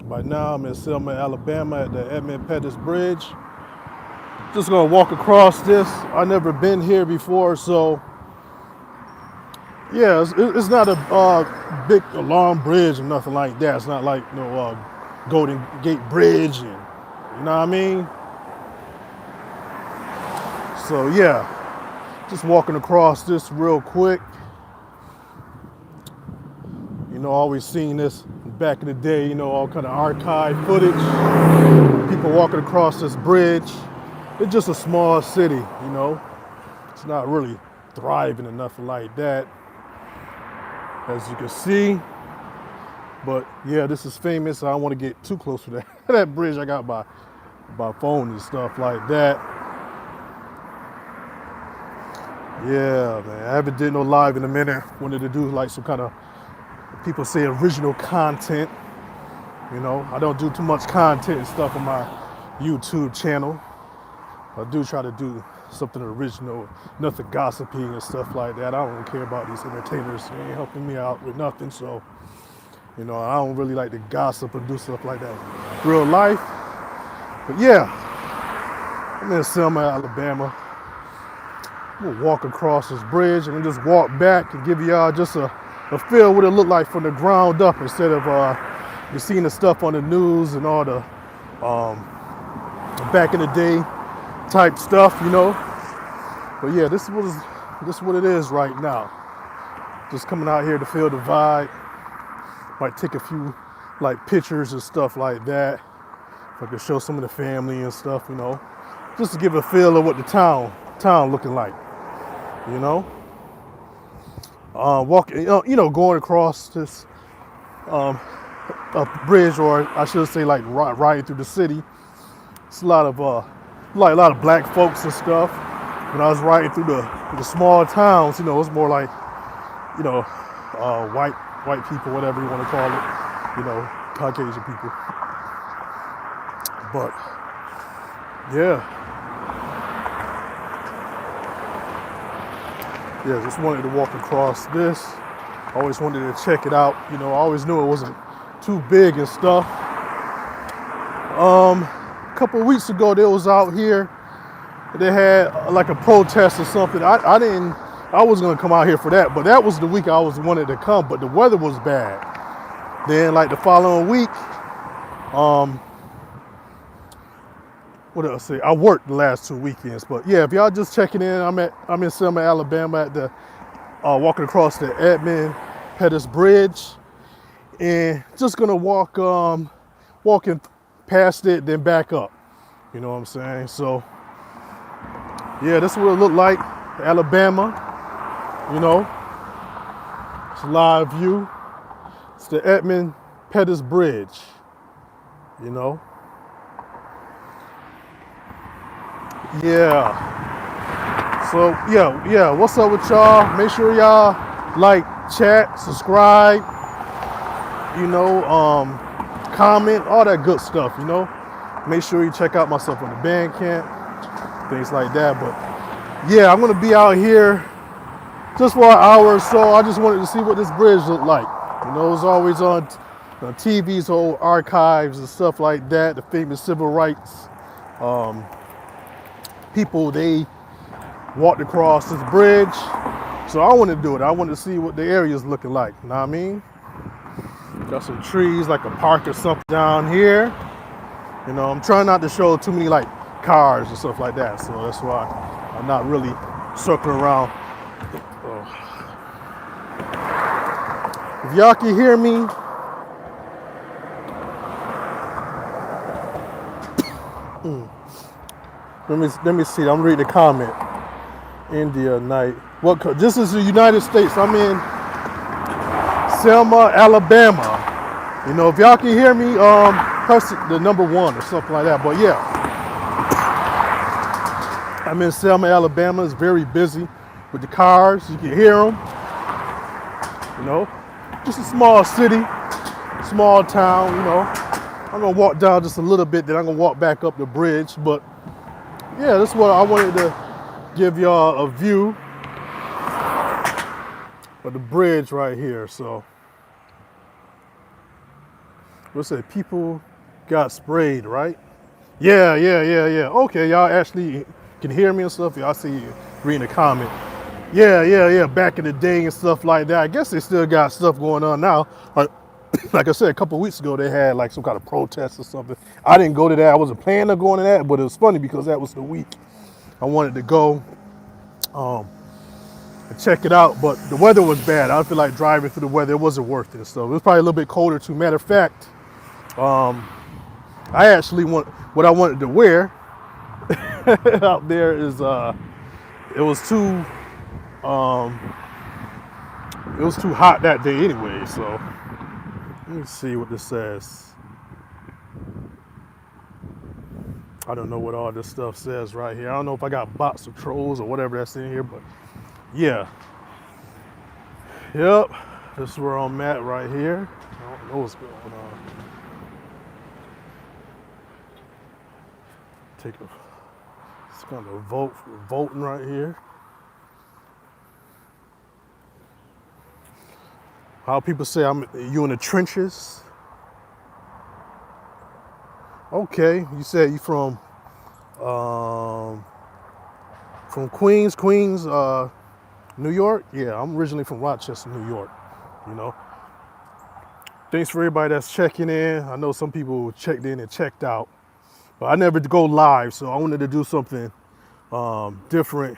By now I'm in Selma, Alabama at the Edmund Pettus Bridge. Just gonna walk across this. I've never been here before, so yeah, it's not a big, long bridge or nothing like that. It's not like Golden Gate Bridge, and you know what I mean? So yeah, just walking across this real quick. You know, always seen this back in the day, you know, all kind of archive footage. People walking across this bridge. It's just a small city, you know. It's not really thriving or nothing like that, as you can see. But yeah, this is famous. I don't want to get too close to that, that bridge. I got my phone and stuff like that. Yeah, man, I haven't did no live in a minute. Wanted to do like some kind of, people say, original content. You know, I don't do too much content and stuff on my YouTube channel. I do try to do something original, nothing gossiping and stuff like that. I don't care about these entertainers. They ain't helping me out with nothing. So, you know, I don't really like to gossip and do stuff like that in real life. But yeah, I'm in Selma, Alabama. We'll walk across this bridge and then just walk back and give y'all just a feel what it looked like from the ground up, instead of you seeing the stuff on the news and all the back in the day type stuff, you know. But yeah, this is what it is right now. Just coming out here to feel the vibe. Might take a few like pictures and stuff like that. If I could show some of the family and stuff, you know, just to give a feel of what the town looking like, you know. Walking, you know, going across this a bridge, or I should say, like riding through the city. It's a lot of black folks and stuff. When I was riding through the small towns, you know, it's more like, you know, white people, whatever you want to call it, you know, Caucasian people. But yeah. Yeah, just wanted to walk across this. Always wanted to check it out. You know, I always knew it wasn't too big and stuff. A couple of weeks ago, they was out here. They had like a protest or something. I was gonna come out here for that, but that was the week I was wanted to come, but the weather was bad. Then like the following week, what did I say? I worked the last 2 weekends, but yeah, if y'all just checking in, I'm in Selma, Alabama at the walking across the Edmund Pettus Bridge, and just gonna walking past it, then back up. You know what I'm saying? So yeah, this is what it looked like, Alabama. You know, it's a live view. It's the Edmund Pettus Bridge. You know. Yeah. So yeah. What's up with y'all? Make sure y'all like, chat, subscribe. You know, comment, all that good stuff. You know. Make sure you check out my stuff on the Bandcamp, things like that. But yeah, I'm gonna be out here just for an hour or so. I just wanted to see what this bridge looked like. You know, it's always on TV's old archives and stuff like that. The famous civil rights people, they walked across this bridge. So I wanted to do it. I wanted to see what the area is looking like. You know what I mean? Got some trees, like a park or something down here. You know, I'm trying not to show too many like cars and stuff like that. So that's why I'm not really circling around. If y'all can hear me, let me see. I'm reading the comment. India night. This is the United States. I'm in Selma, Alabama. You know, if y'all can hear me, press the number 1 or something like that. But yeah, I'm in Selma, Alabama. It's very busy with the cars. You can hear them. You know, just a small city, small town. You know, I'm gonna walk down just a little bit, then I'm gonna walk back up the bridge. But yeah, that's what I wanted to give y'all a view of the bridge right here. So What's that? People got sprayed, right? Yeah, yeah, yeah, yeah. Okay, y'all actually can hear me and stuff. Y'all see you reading the comment. Yeah, yeah, yeah. Back in the day and stuff like that. I guess they still got stuff going on now. Like, like I said, a couple of weeks ago, they had like some kind of protest or something. I didn't go to that. I wasn't planning on going to that, but it was funny because that was the week I wanted to go and check it out. But the weather was bad. I feel like driving through the weather. It wasn't worth it. So it was probably a little bit colder too. Matter of fact, I actually want what I wanted to wear out there is it was too it was too hot that day anyway. So let me see what this says. I don't know what all this stuff says right here. I don't know if I got bots or trolls or whatever that's in here, but yeah. Yep. This is where I'm at right here. I don't know what's going on. Take a it's kind of voting right here. How people say you in the trenches. Okay, you said you um, from Queens, New York. Yeah, I'm originally from Rochester, New York. You know, thanks for everybody that's checking in. I know some people checked in and checked out, but I never go live, so I wanted to do something different.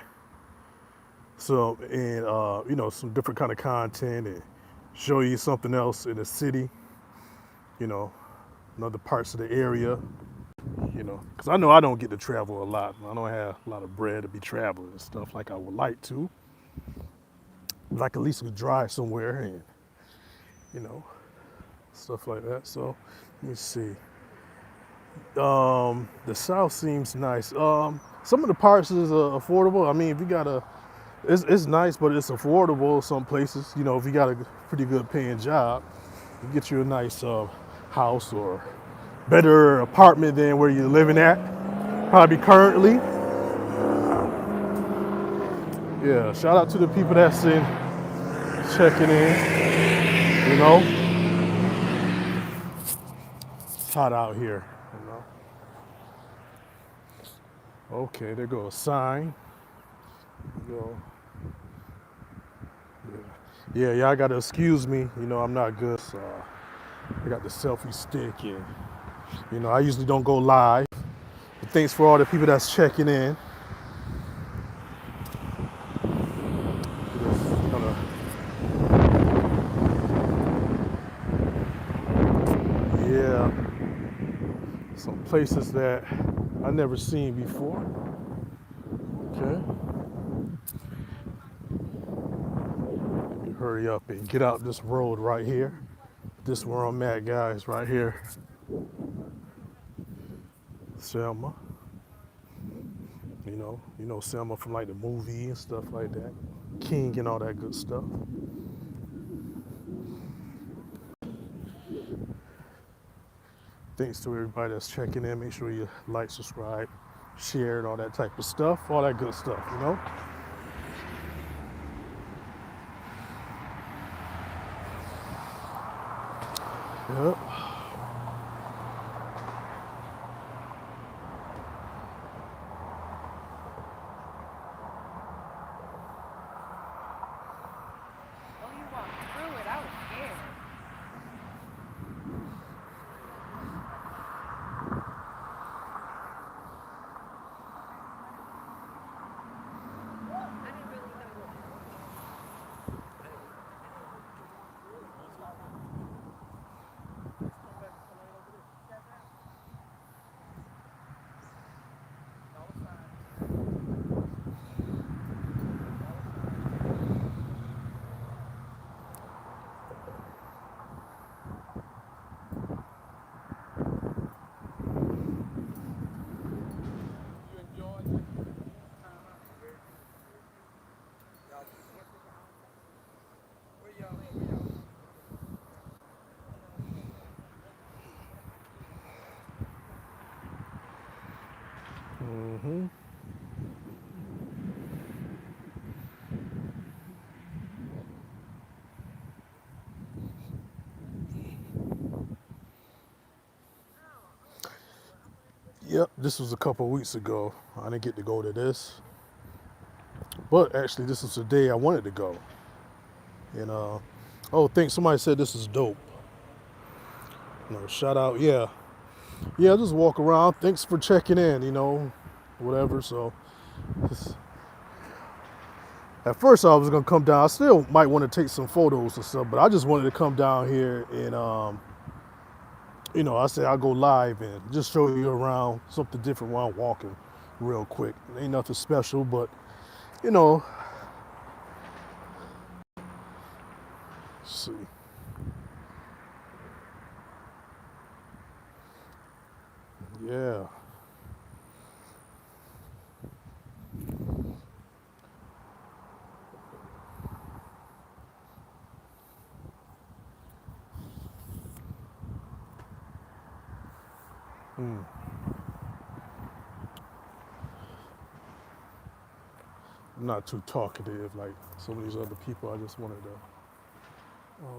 So and you know, some different kind of content and show you something else in the city. You know, in other parts of the area. You know, because I know I don't get to travel a lot. I don't have a lot of bread to be traveling and stuff like I would like to. Like at least we drive somewhere and, you know, stuff like that. So let me see. The South seems nice. Some of the parts is affordable. I mean, if you got it's nice, but it's affordable. Some places, you know, if you got a pretty good paying job, you get you a nice house or better apartment than where you're living at. Probably currently. Yeah, shout out to the people that's in checking in. You know, it's hot out here. You know. Okay, there goes a sign. You know, yeah, y'all gotta excuse me. You know, I'm not good. So I got the selfie stick, and you know, I usually don't go live. But thanks for all the people that's checking in. Just kinda, yeah, some places that I never seen before. Okay. Let me hurry up and get out this road right here. This is where I'm at, guys, right here. Selma. You know Selma from like the movie and stuff like that. King and all that good stuff. Thanks to everybody that's checking in. Make sure you like, subscribe, share, and all that type of stuff. All that good stuff, you know? Yep. Mm-hmm. Yep, this was a couple of weeks ago. I didn't get to go to this, but actually, this is the day I wanted to go. And oh, thanks. Somebody said this is dope. No, shout out. Yeah, yeah. Just walk around. Thanks for checking in. Whatever. So, just, at first I was gonna come down. I still might want to take some photos and stuff, but I just wanted to come down here and I said I'll go live and just show you around something different while I'm walking, real quick. Ain't nothing special, but you know, let's see. Yeah. Mm. I'm not too talkative like some of these other people. I just wanted to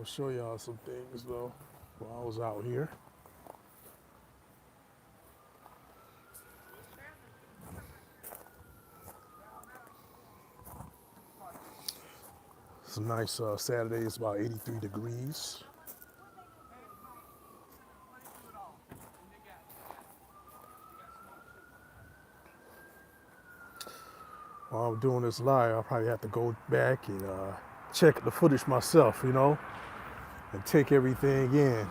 show y'all some things though while I was out here. It's a nice Saturday. It's about 83 degrees. While I'm doing this live, I'll probably have to go back and check the footage myself, and take everything in.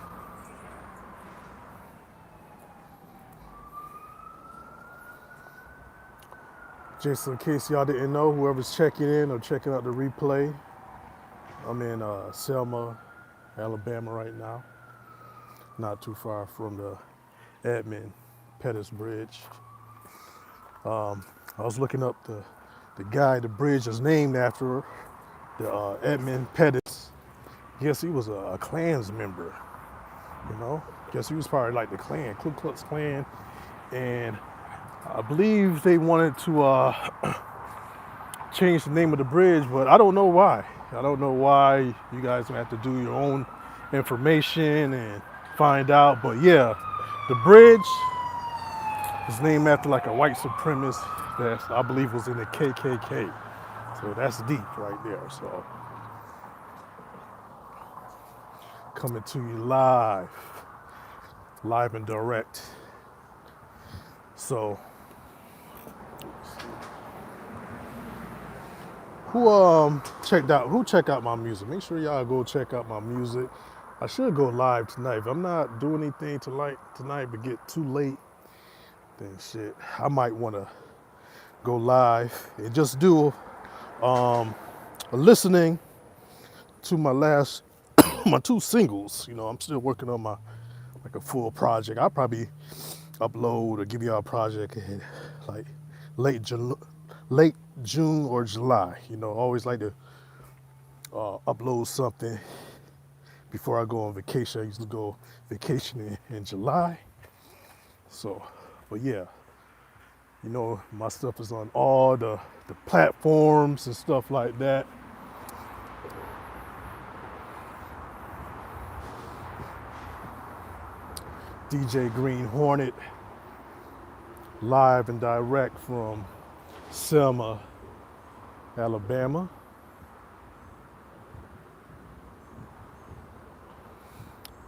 Just in case y'all didn't know, whoever's checking in or checking out the replay, I'm in Selma, Alabama right now, not too far from the Edmund Pettus Bridge. I was looking up the guy the bridge is named after, the Edmund Pettus. Guess he was a Klans member, Guess he was probably like the Klan, Ku Klux Klan, and I believe they wanted to change the name of the bridge, but I don't know why. I don't know why. You guys have to do your own information and find out. But yeah, the bridge is named after like a white supremacist that I believe was in the KKK. So that's deep right there. So coming to you live and direct. So who checked out my music? Make sure y'all go check out my music. I should go live tonight. If I'm not doing anything tonight but get too late, then shit, I might want to go live and just do a listening to my last my two singles. I'm still working on my like a full project. I'll probably upload or give y'all a project in like late June or July. Always like to upload something before I go on vacation. I usually go vacation in July. So, but yeah, my stuff is on all the platforms and stuff like that. DJ Green HORNET, live and direct from Selma, Alabama.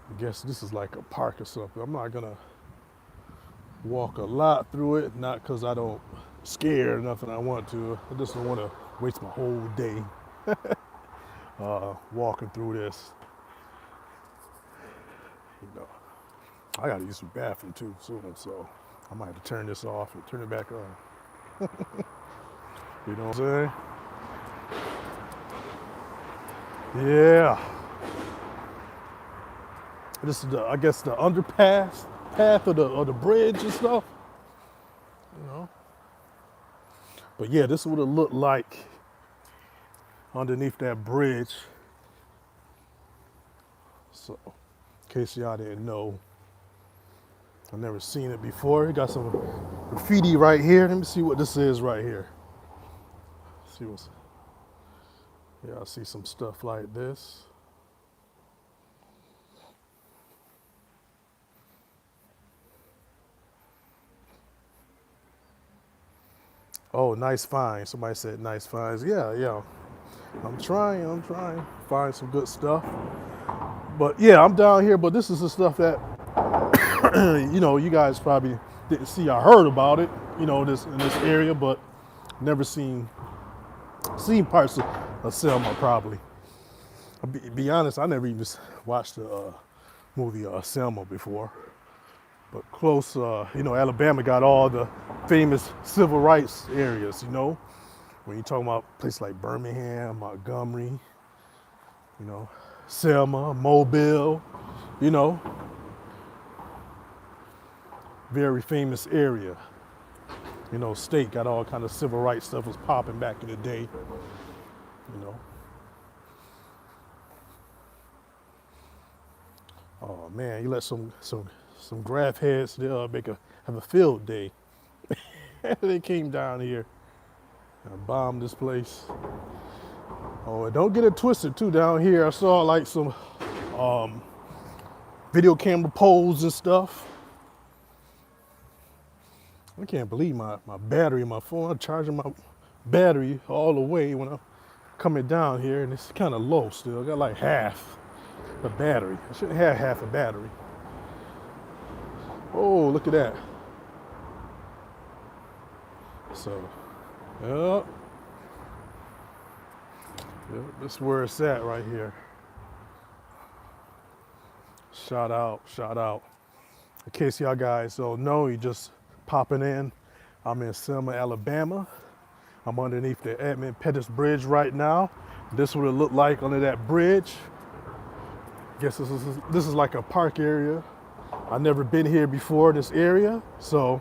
I guess this is like a park or something. I'm not gonna walk a lot through it, not because I don't scare or nothing. I want to. I just don't want to waste my whole day walking through this. I gotta use the bathroom too soon, so I might have to turn this off and turn it back on. You know what I'm saying? Yeah. This is I guess the underpass path of the bridge and stuff. But yeah, this would have looked like underneath that bridge. So, in case y'all didn't know, I've never seen it before. It got some graffiti right here. Let me see what this is right here. See what's, yeah, I see some stuff like this. Oh, nice find. Somebody said nice finds. Yeah, yeah. I'm trying. Find some good stuff. But yeah, I'm down here, but this is the stuff that, you guys probably didn't see. I heard about it, this in this area, but never seen parts of Selma probably. Be honest, I never even watched the movie Selma before. But close, Alabama got all the famous civil rights areas. When you're talking about places like Birmingham, Montgomery, you know, Selma, Mobile, you know, very famous area. State got all kind of civil rights stuff was popping back in the day, you know. Oh man, you let some graph heads have a field day. They came down here and bombed this place. Oh, and don't get it twisted too. Down here, I saw like some video camera poles and stuff. I can't believe my battery in my phone. I'm charging my battery all the way when I'm coming down here, and it's kind of low still. I got like half the battery. I shouldn't have half a battery. Oh, look at that. So, yep, that's where it's at right here. Shout out. In case y'all guys don't know, you just popping in. I'm in Selma, Alabama. I'm underneath the Edmund Pettus Bridge right now. This is what it looked like under that bridge. Guess this is like a park area. I've never been here before, this area, so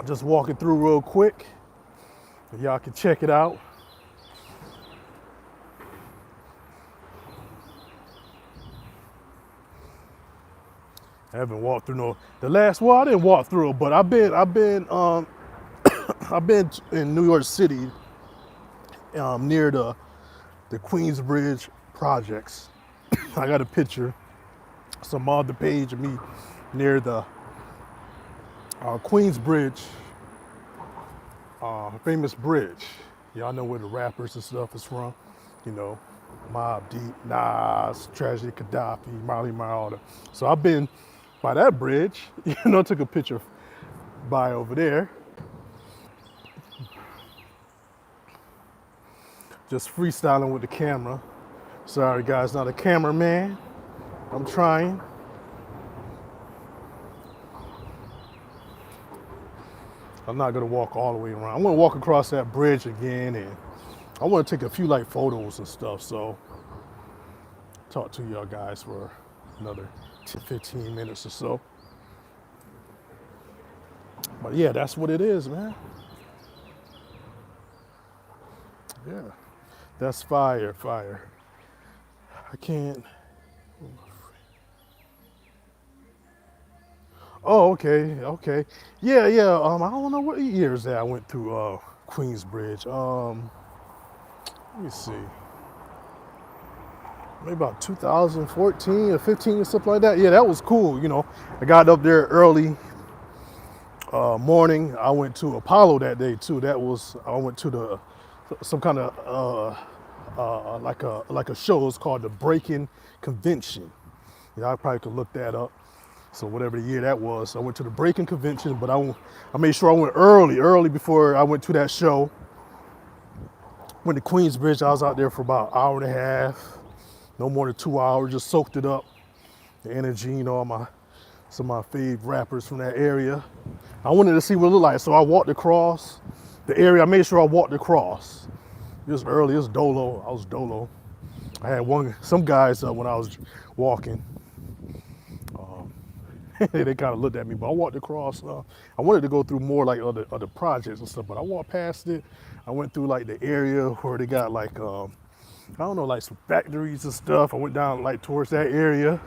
just walking through real quick. Y'all can check it out. I haven't walked through I didn't walk through it, but I've been I've been in New York City, near the Queensbridge projects. I got a picture, some on the page of me near the Queensbridge, famous bridge. Y'all know where the rappers and stuff is from, Mobb Deep, Nas, Tragedy Gaddafi, Marley Marl. So I've been by that bridge, took a picture by over there. Just freestyling with the camera. Sorry guys, not a cameraman. I'm trying. I'm not gonna walk all the way around. I'm gonna walk across that bridge again, and I wanna take a few like photos and stuff, so talk to y'all guys for another 10, 15 minutes or so. But yeah, that's what it is, man. Yeah, that's fire. I can't. Oh, okay. Yeah. I don't know what years that I went through Queensbridge. Let me see. Maybe about 2014 or 15 or something like that. Yeah, that was cool. I got up there early morning. I went to Apollo that day too. I went to some kind of like a show. It's called the Breaking Convention. I probably could look that up. So whatever the year that was, I went to the Breaking Convention, but I made sure I went early before I went to that show. Went to Queensbridge. I was out there for about an hour and a half, no more than 2 hours. Just soaked it up, the energy. Some of my fave rappers from that area. I wanted to see what it looked like, so I walked across the area. I made sure I walked across. It was early. It was dolo. I was dolo. I had some guys when I was walking. They kind of looked at me, but I walked across. I wanted to go through more like other projects and stuff, but I walked past it. I went through like the area where they got like I don't know, like some factories and stuff. I went down like towards that area.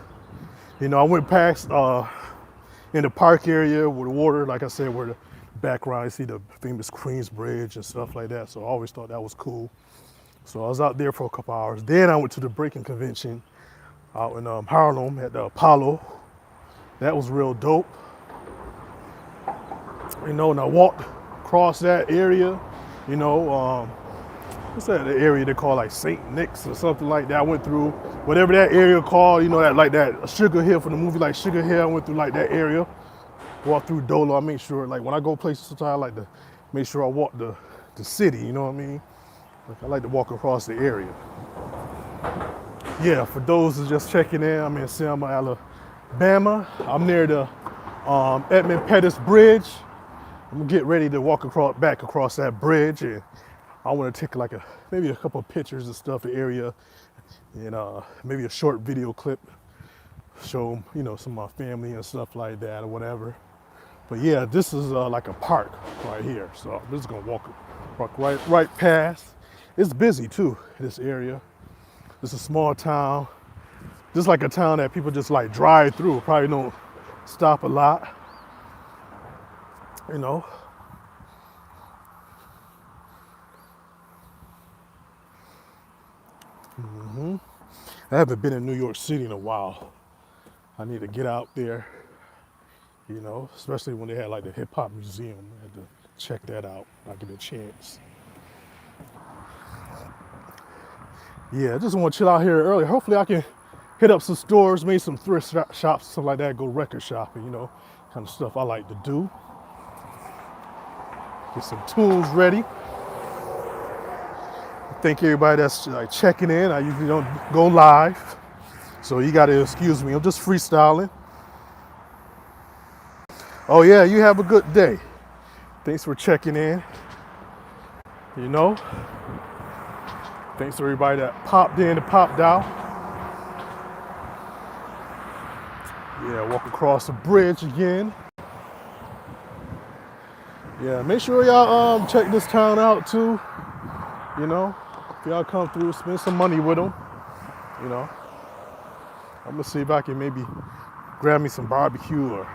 I went past in the park area with the water, like I said, where the background you see the famous Queensbridge and stuff like that. So I always thought that was cool. So I was out there for a couple hours. Then I went to the Breaking Convention out in Harlem at the Apollo. That was real dope. And I walked across that area, you know, what's that the area they call like St. Nick's or something like that. I went through whatever that area called, you know, that like that Sugar Hill from the movie like Sugar Hill. I went through like that area, walked through Dolo. I make sure like when I go places sometimes I like to make sure I walk the city, you know what I mean? Like, I like to walk across the area. Yeah, for those who's just checking in, I'm in Selma, Alabama. I'm near the Edmund Pettus Bridge. I'm gonna get ready to walk back across that bridge, and I want to take like maybe a couple of pictures and stuff, the area, and maybe a short video clip, show you know some of my family and stuff like that or whatever. But yeah, this is like a park right here, so I'm just gonna walk right past. It's busy too, this area. It's a small town, just like a town that people just like drive through. Probably don't stop a lot, you know. I haven't been in New York City in a while. I need to get out there, you know, especially when they had like the hip hop museum. I had to check that out. I get a chance. Yeah, I just want to chill out here early. Hopefully I can hit up some stores, maybe some thrift shops, stuff like that, go record shopping, you know, kind of stuff I like to do. Get some tunes ready. Thank everybody that's like checking in. I usually don't go live, so you gotta excuse me. I'm just freestyling. Oh yeah, you have a good day. Thanks for checking in. You know, thanks to everybody that popped in and popped out. Yeah, walk across the bridge again. Yeah, make sure y'all check this town out too. You know, if y'all come through, spend some money with them. You know, I'm gonna see if I can maybe grab me some barbecue or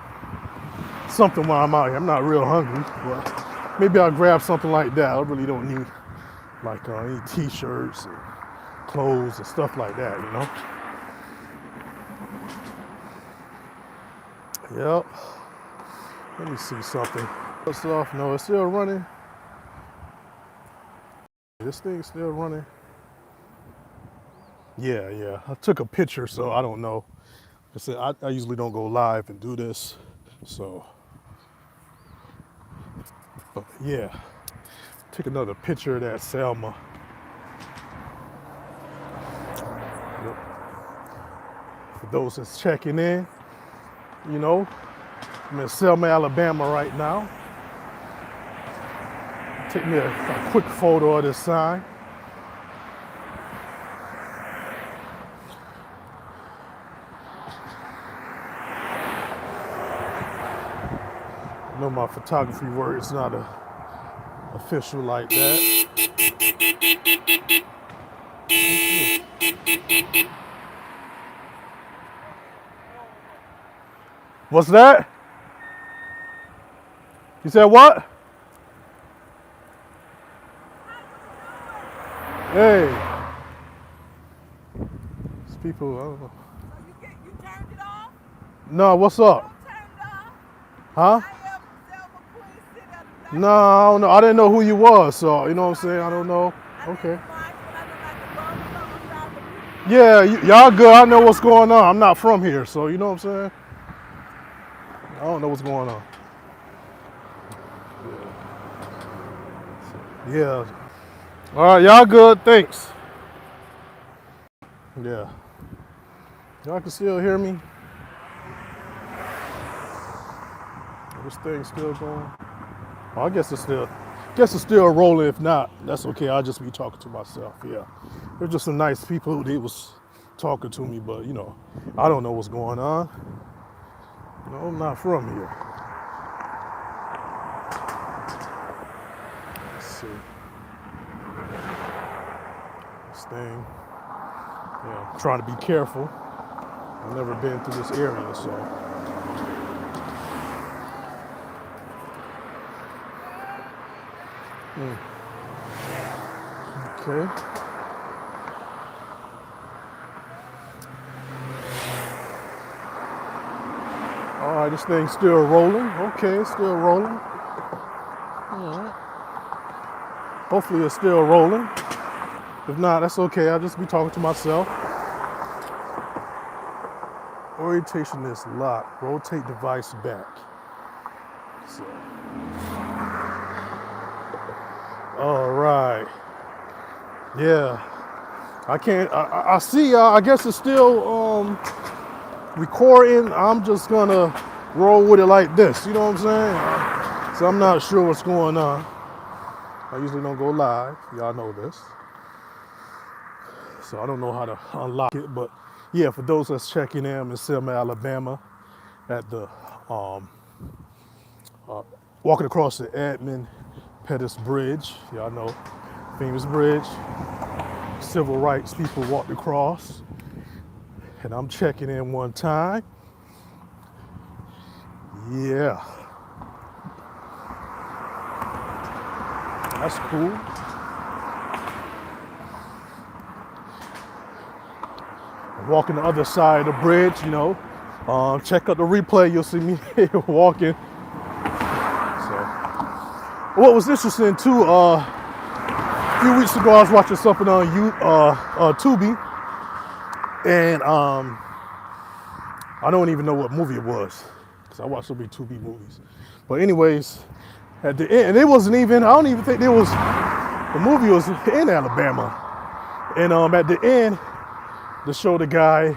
something while I'm out here. I'm not real hungry, but maybe I'll grab something like that. I really don't need like any t-shirts and clothes and stuff like that, you know. Yep. Let me see something. What's off? No, it's still running. This thing's still running. Yeah. I took a picture, so I don't know. I said I usually don't go live and do this, so. But yeah, take another picture of that Selma. Yep. For those that's checking in, you know, I'm in Selma, Alabama right now. Take me a quick photo of this sign. I know my photography work is not official like that. What's that? You said what? Hey. These people, I don't know. You turned it off? No, what's up? Turn it off. Huh? I am Selma Queen City of the No, I don't know. I didn't know who you was, so you know what I'm saying? I don't know. Okay. Yeah, y'all good. I know what's going on. I'm not from here, so you know what I'm saying? I don't know what's going on. Yeah. All right, y'all good. Thanks. Yeah. Y'all can still hear me? This thing's still going. Oh, I guess it's still rolling. If not, that's okay. I'll just be talking to myself. Yeah. There's just some nice people who they was talking to me, but you know, I don't know what's going on. No, I'm not from here. Let's see. This thing. Yeah, I'm trying to be careful. I've never been through this area, so. Okay. All right, this thing's still rolling. Okay, it's still rolling. All right. Hopefully it's still rolling. If not, that's okay. I'll just be talking to myself. Orientation is locked. Rotate device back. So. All right. Yeah. I can't. I see. I guess it's still recording. I'm just gonna roll with it like this. You know what I'm saying? So I'm not sure what's going on. I usually don't go live. Y'all know this. So I don't know how to unlock it, but yeah, for those that's checking in, I'm in Selma, Alabama, at the walking across the Edmund Pettus Bridge. Y'all know, famous bridge. Civil rights people walked across, and I'm checking in one time. Yeah, that's cool. Walking the other side of the bridge, you know. Check out the replay, you'll see me walking. So, what was interesting too, a few weeks ago I was watching something on Tubi, and I don't even know what movie it was, because I watch so many Tubi movies. But anyways, at the end, and it wasn't even, I don't even think the movie was in Alabama. And at the end, to show the guy,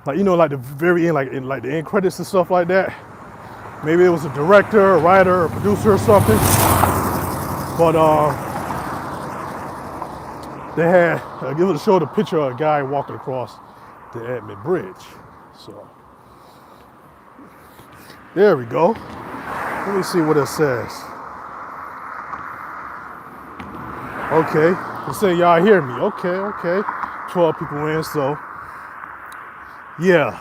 like, you know, like the very end, like in like the end credits and stuff like that. Maybe it was a director, a writer, a producer or something. But they had it was showed a picture of a guy walking across the Edmund Bridge. So there we go. Let me see what it says. Okay, it say y'all hear me. Okay. 12 people in, so yeah,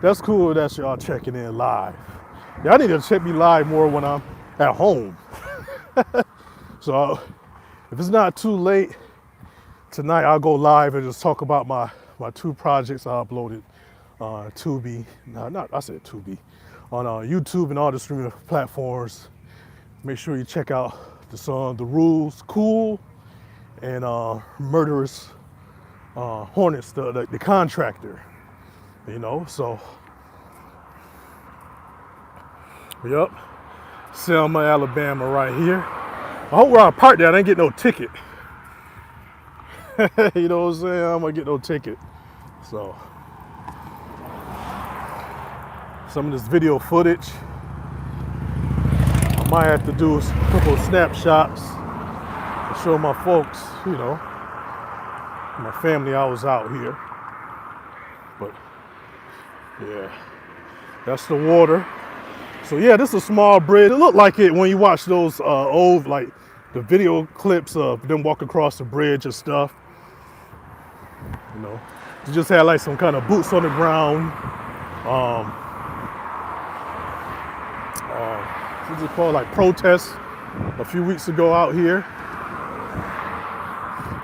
that's cool that y'all checking in live. Y'all need to check me live more when I'm at home. So if it's not too late tonight, I'll go live and just talk about my two projects I uploaded on Tubi. I said Tubi. On YouTube and all the streaming platforms. Make sure you check out the song The Rules Cool and Murderous Hornets, the contractor, you know. So yep, Selma, Alabama right here. I hope where I parked at I ain't get no ticket. You know what I'm saying? I'm gonna get no ticket. So some of this video footage, I might have to do a couple of snapshots to show my folks, you know, my family I was out here. But yeah, that's the water. So yeah, this is a small bridge. It looked like it when you watch those old, like the video clips of them walking across the bridge and stuff. You know, you just had like some kind of boots on the ground. What's it called? Like protests a few weeks ago out here.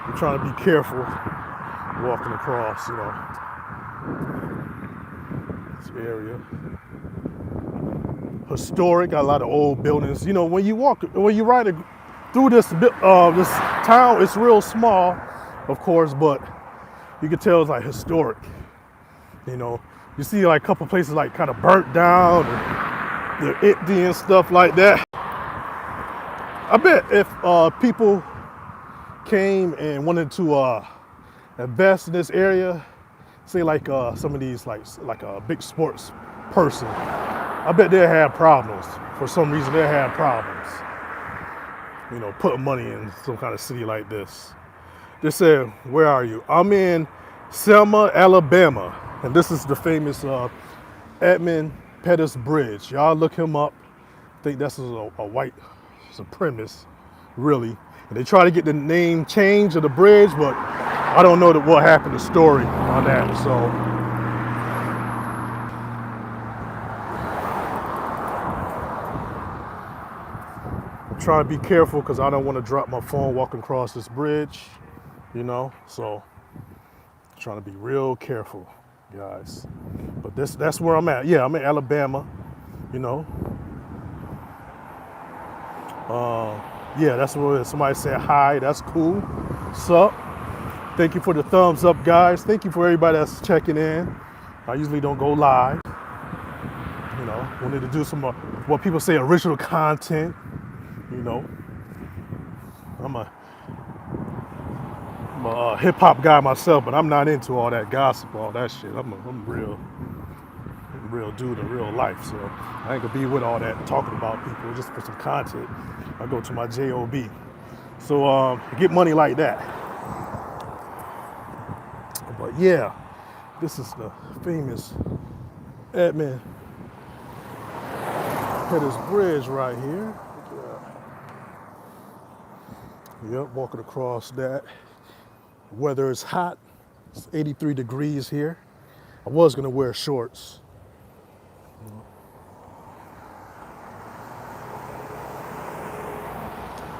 I'm trying to be careful walking across, you know, this area. Historic, got a lot of old buildings. You know, when you ride through this town, it's real small, of course, but you can tell it's like historic. You know, you see like a couple places like kind of burnt down, and they're empty and stuff like that. I bet if people came and wanted to invest in this area, say like some of these like a big sports person, I bet they'll have problems. For some reason, they'll have problems. You know, putting money in some kind of city like this. They said, where are you? I'm in Selma, Alabama. And this is the famous Edmund Pettus Bridge. Y'all look him up. I think that's a white supremacist, really. And they try to get the name change of the bridge, but I don't know what happened, the story on that. So I'm trying to be careful because I don't want to drop my phone walking across this bridge, you know. So I'm trying to be real careful, guys. But that's where I'm at. Yeah, I'm in Alabama, you know. Yeah, that's what somebody said hi. That's cool. Sup? Thank you for the thumbs up, guys. Thank you for everybody that's checking in. I usually don't go live. You know, wanted to do some what people say original content. You know, I'm a, I'm a hip hop guy myself, but I'm not into all that gossip, all that shit. I'm real dude in real life, so I ain't gonna be with all that talking about people just for some content. I go to my job. So get money like that. But yeah, this is the famous Edmund Pettus Bridge right here. Yep, walking across that. Weather is hot. It's 83 degrees here. I was gonna wear shorts.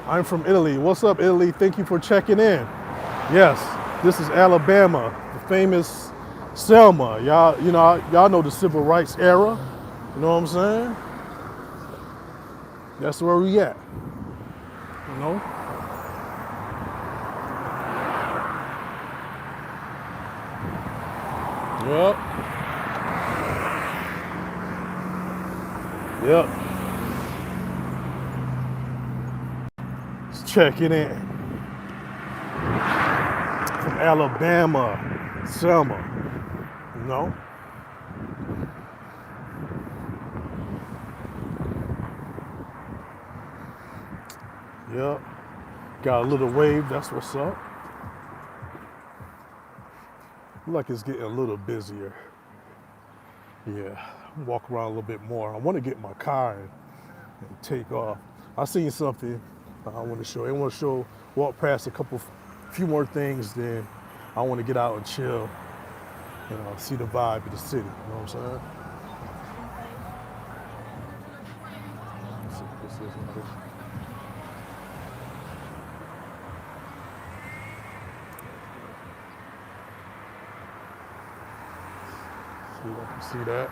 I'm from Italy. What's up, Italy? Thank you for checking in. Yes, this is Alabama, the famous Selma. Y'all know the civil rights era. You know what I'm saying? That's where we at. You know? Yep. Yep. Just checking in. From Alabama, Selma. You know? Yep. Got a little wave, that's what's up. Look like it's getting a little busier. Yeah, walk around a little bit more. I want to get in my car and take off. I seen something I want to show. I want to walk past few more things, then I want to get out and chill, see the vibe of the city. You know what I'm saying? See, I can see that.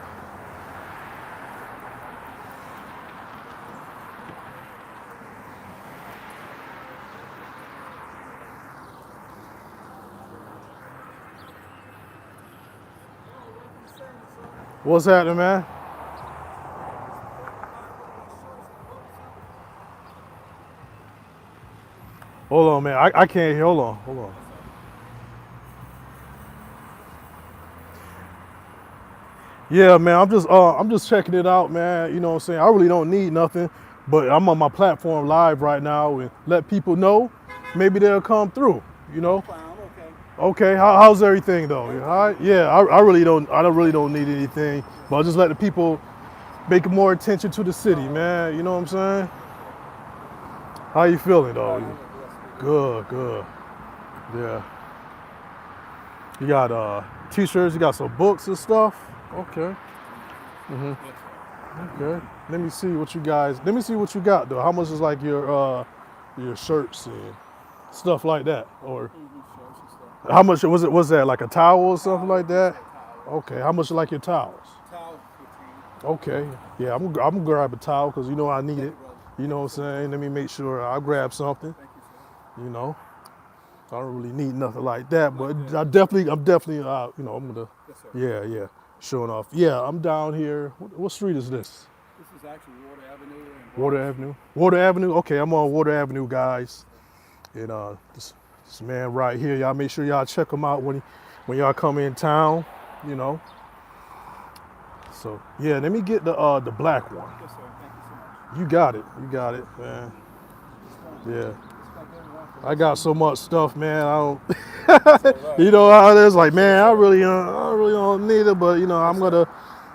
What's happening, man? Hold on, man. I can't hear. Hold on. Yeah, man. I'm just checking it out, man. You know what I'm saying? I really don't need nothing, but I'm on my platform live right now and let people know. Maybe they'll come through. You know? Okay. How's everything though? You all right? Yeah. I really don't need anything, but I'll just let the people make more attention to the city, man. You know what I'm saying? How you feeling though? Good. Yeah. You got t-shirts, you got some books and stuff? Okay. Okay. Let me see what you got though. How much is like your shirts and stuff like that? Or how much was that like a towel or something like that? Okay. How much like your towels? Towel, 15. Okay. Yeah, I'm gonna grab a towel because I need it. You know what I'm saying? Let me make sure I'll grab something. Thank you, sir. You know. I don't really need nothing like that, but I'm definitely I'm gonna, Yes, sir. yeah, showing off. Yeah, I'm down here. What street is this? This is actually Water Avenue. And Water Avenue. Water Avenue. Okay, I'm on Water Avenue, guys. And this man right here, y'all make sure y'all check him out when y'all come in town. You know. So yeah, let me get the black one. Yes, sir. Thank you so much. You got it, man. Yeah. I got so much stuff, man. I don't, you know how it is. Like, man, I really don't need it, but I'm gonna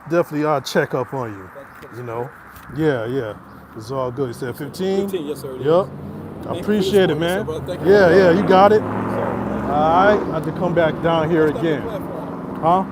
definitely check up on you. You know, yeah. It's all good. You said 15. 15, yes, sir. Yep. I appreciate it, man. Thank you. Yeah, you got it. All right, I have to come back down here again. Huh?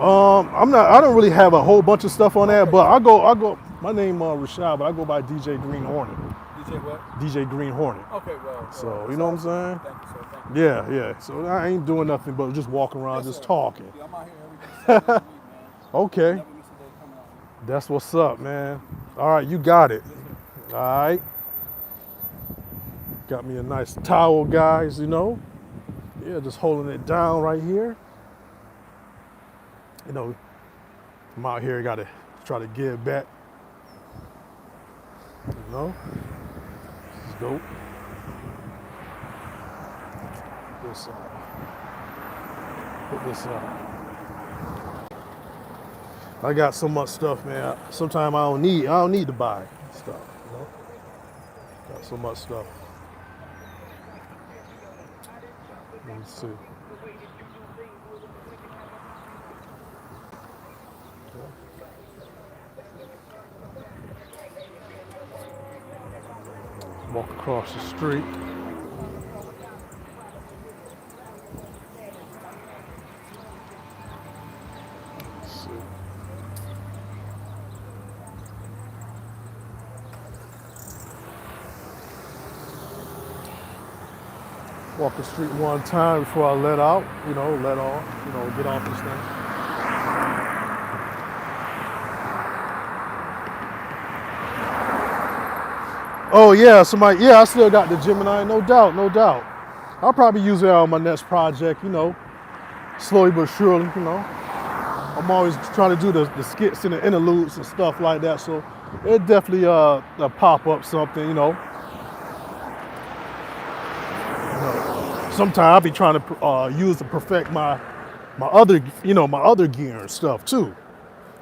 I don't really have a whole bunch of stuff on there, but I go. My name Rashad, but I go by DJ Green HORNET. DJ what? DJ Green HORNET. Okay, well. So you know what I'm saying? Thank you, sir. Thank you. Yeah. So I ain't doing nothing but just walking around, Yes, just sir. talking. Yeah, I'm out here every day. 7 days a week, man. Okay, Never miss a day coming out here. that's what's up, man. All right, you got it. All right. Got me a nice towel, guys, you know. Yeah, just holding it down right here. You know, I'm out here, gotta try to give back. You know, it's dope. This, put this I got so much stuff, man. Sometimes I don't need to buy stuff. You know, got so much stuff. Let me see. Walk across the street. Let's see. Walk the street one time before I let out, you know, let off, you know, get off this thing. Oh yeah, yeah, I still got the Gemini, no doubt, no doubt. I'll probably use it on my next project, you know, slowly but surely, you know. I'm always trying to do the skits and the interludes and stuff like that, so it definitely pop up something, you know. Sometimes I'll be trying to use to perfect my other, you know, my other gear and stuff too.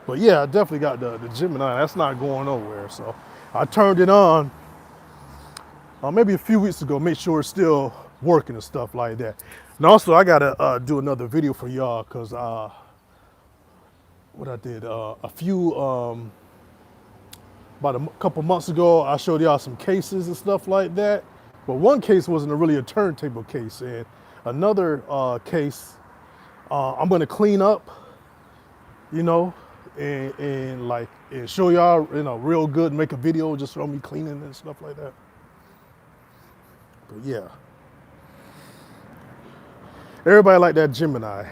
But yeah, I definitely got the Gemini. That's not going nowhere. So I turned it on maybe a few weeks ago, make sure it's still working and stuff like that. And also I gotta do another video for y'all because what I did a few about a couple months ago, I showed y'all some cases and stuff like that. But one case wasn't really a turntable case, and another case I'm gonna clean up, you know, and like and show y'all, you know, real good, make a video just on me cleaning and stuff like that. But yeah, everybody like that Gemini.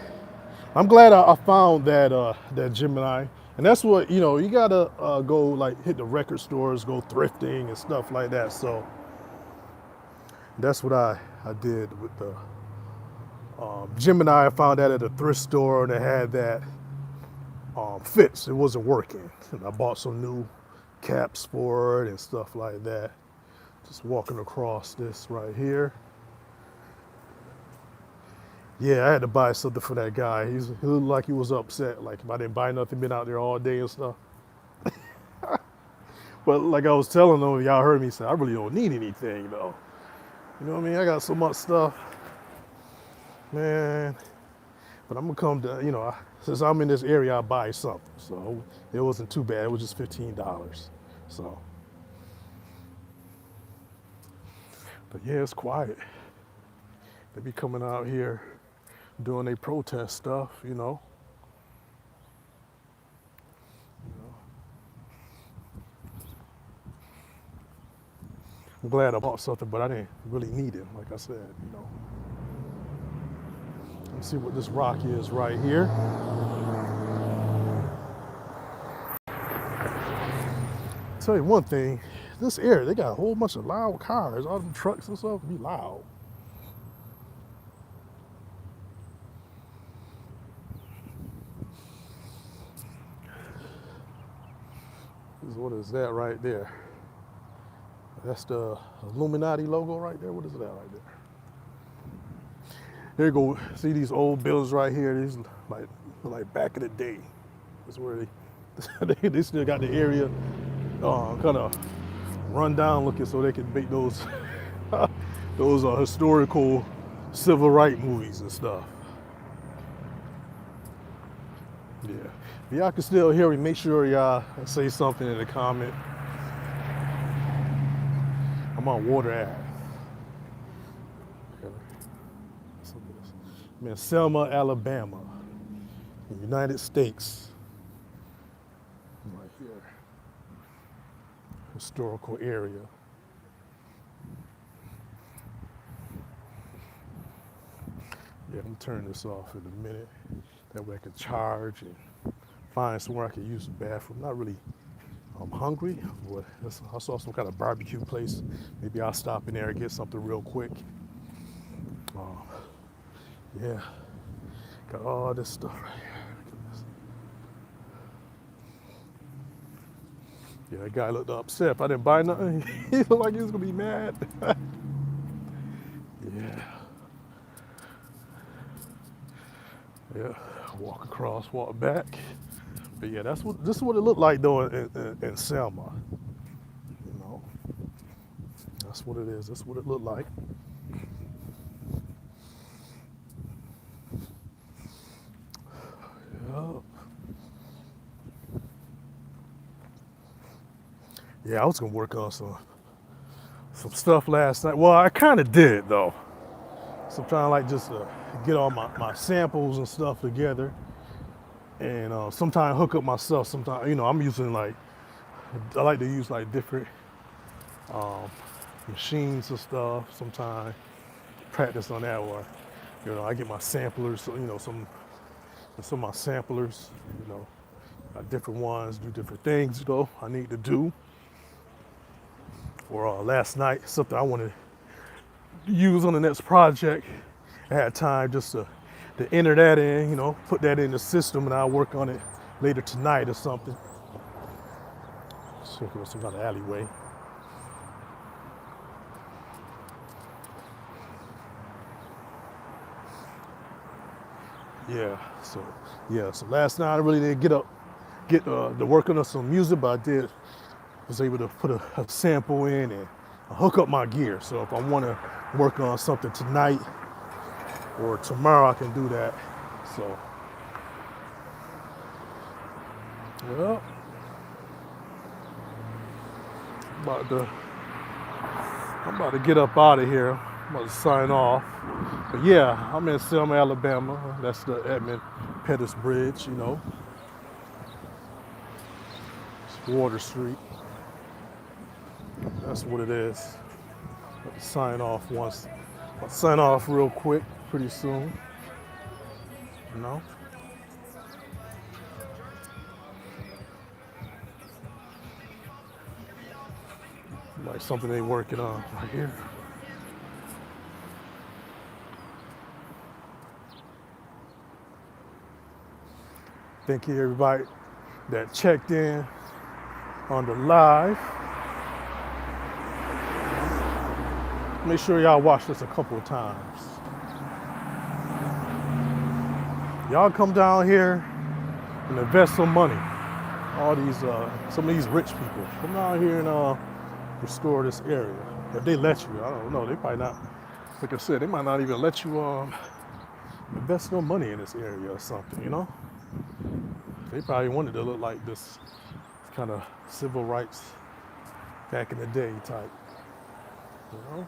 I'm glad I found that Gemini, and that's what, you know, you gotta go like hit the record stores, go thrifting and stuff like that. So that's what I did with the Gemini. I found that at a thrift store and it had that fits. It wasn't working. And I bought some new caps for it and stuff like that. Just walking across this right here. Yeah, I had to buy something for that guy. He looked like he was upset, like if I didn't buy nothing, been out there all day and stuff. But like I was telling him, y'all heard me say, I really don't need anything though. You know what I mean? I got so much stuff, man. But I'm gonna come to, you know, since I'm in this area, I buy something. So it wasn't too bad. It was just $15. So, but yeah, it's quiet. They be coming out here doing their protest stuff, you know. I'm glad I bought something, but I didn't really need it, like I said, you know. Let's see what this rock is right here. Tell you one thing, this area, they got a whole bunch of loud cars, all them trucks and stuff be loud. What is that right there? That's the Illuminati logo right there. What is that right there? There you go. See these old buildings right here? These like back in the day. That's where they still got the area kind of run down looking, so they can make those those historical civil rights movies and stuff. Yeah. If y'all can still hear me, make sure y'all say something in the comment. I'm on Water Ave. I'm in Selma, Alabama, in the United States. Right here. Historical area. Yeah, I'm gonna turn this off in a minute. That way I can charge and find somewhere I can use the bathroom. Not really I'm hungry. Boy, I saw some kind of barbecue place. Maybe I'll stop in there and get something real quick. Um, yeah, got all this stuff right here. Look at this. Yeah, that guy looked upset. If I didn't buy nothing, he looked like he was gonna be mad. Yeah, yeah. Walk across, walk back. But yeah, this is what it looked like though in Selma. You know, that's what it is. That's what it looked like. Yeah. Yeah, I was gonna work on some stuff last night. Well, I kind of did though. So I'm trying to like just get all my samples and stuff together, and sometimes hook up myself. Sometimes I'm using like I like to use like different machines and stuff. Sometimes practice on that, or I get my samplers. So, some of my samplers. Got different ones do different things. I need to do. Or last night, something I wanted to use on the next project. I had time just to enter that in, put that in the system, and I'll work on it later tonight or something. So it was some kind of alleyway. Yeah. So last night I really didn't get to working on some music, but I was able to put a sample in and hook up my gear. So if I want to work on something tonight or tomorrow, I can do that. So, well, I'm about to get up out of here. I'm about to sign off. But yeah, I'm in Selma, Alabama. That's the Edmund Pettus Bridge, It's Water Street. That's what it is. I'll sign off once. I'll sign off real quick, pretty soon. You know? Like something they working on right here. Thank you everybody that checked in on the live. Make sure y'all watch this a couple of times. Y'all come down here and invest some money. All these, some of these rich people, come down here and restore this area. If they let you, I don't know. They probably not. Like I said, they might not even let you invest no money in this area or something. They probably wanted to look like this kind of civil rights back in the day type. Mm-hmm.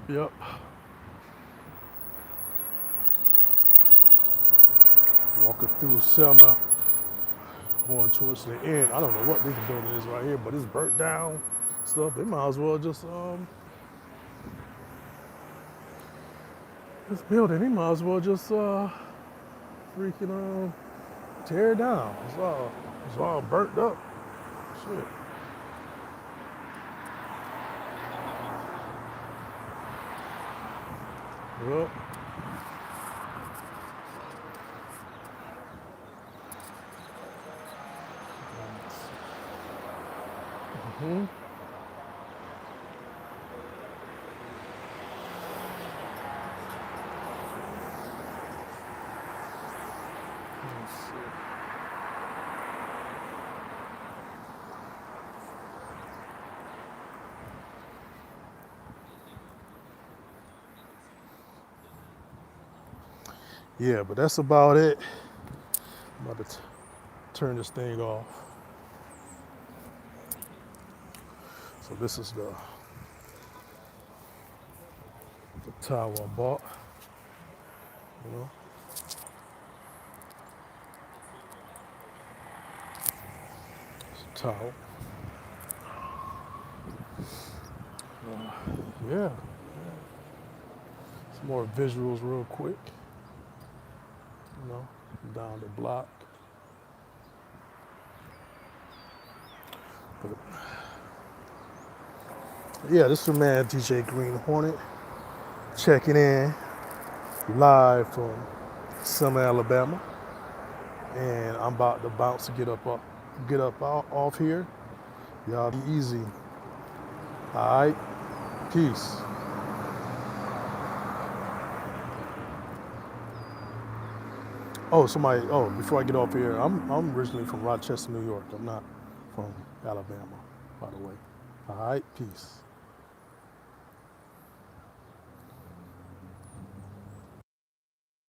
Yep. Walking through Selma, going towards the end. I don't know what this building is right here, but it's burnt down stuff. They might as well just this building. They might as well just freaking tear it down. It's all burnt up. Shit. Well. Mm-hmm. Yeah, but that's about it. I'm about to turn this thing off. So this is the towel I bought. towel. Yeah. Some more visuals real quick. You know, down the block. But yeah, this is your man DJ Green Hornet checking in live from Selma, Alabama. And I'm about to bounce to get up off here. Y'all be easy. All right, peace. Oh, somebody. Oh, before I get off here, I'm originally from Rochester, New York. I'm not from Alabama, by the way. All right, peace.